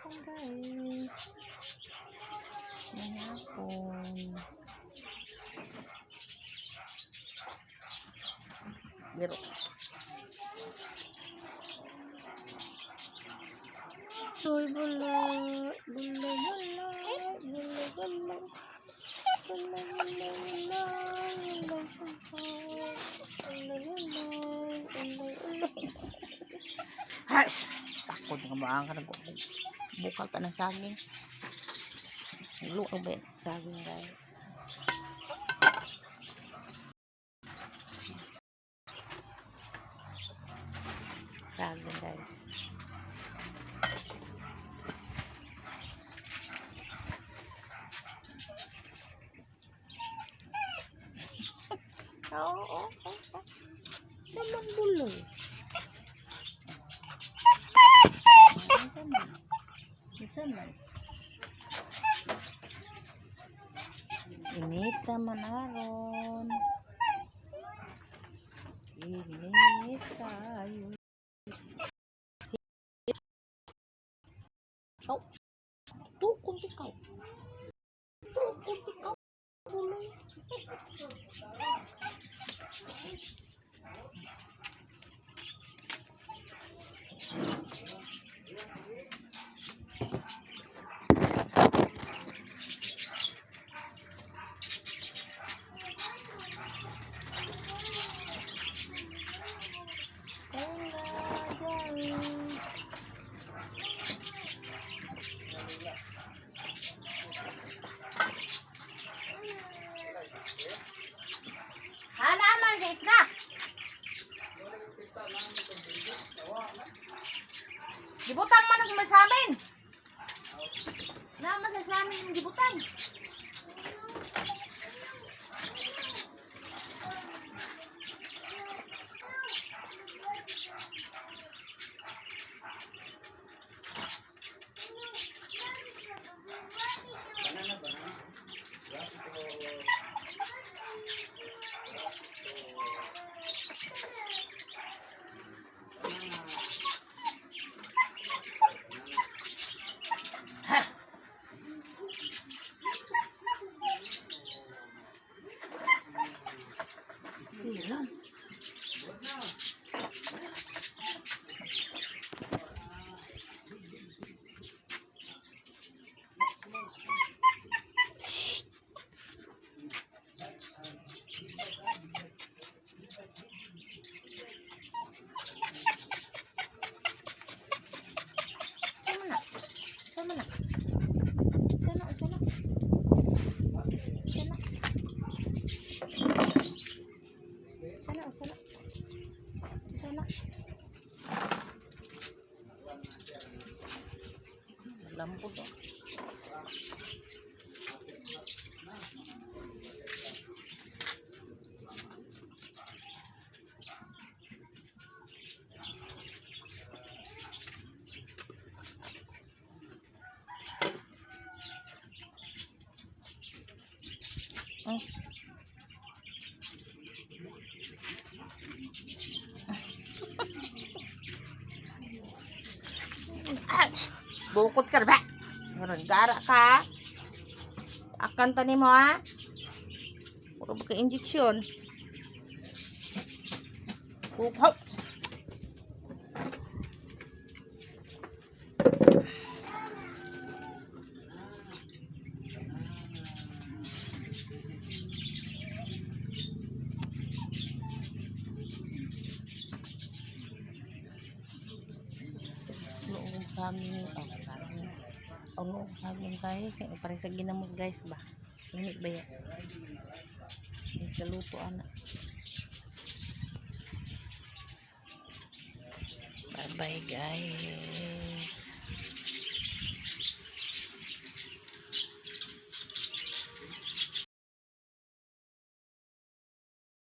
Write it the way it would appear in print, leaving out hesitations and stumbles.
hapon guys. May hapon. Biro. Soy bula, bula, bula, bula, bula. Bula, bula, bula, bula, bula, bula, bula. Hash! Takot nga ba ang bukal ta ng saging. Luang ba yung saging guys. Saging guys. Oo. Naman buloy. Inita manaron. Init tayo. Kau. Tukon tikaw. Tukon tikaw. Buloy. Hana man sa isda. Gibutang man ang sa amin. Naman sa amin yung gibutang. Ilan? Sama na. Sana. Lampu dong. Bukod ka ba? Meron gara ka. Akan tani mo ha. Puro ba ka injection? Hop. Saging guys, pare sa ginamos guys ba. Ini ba ya? Kaluto ana. Bye bye guys.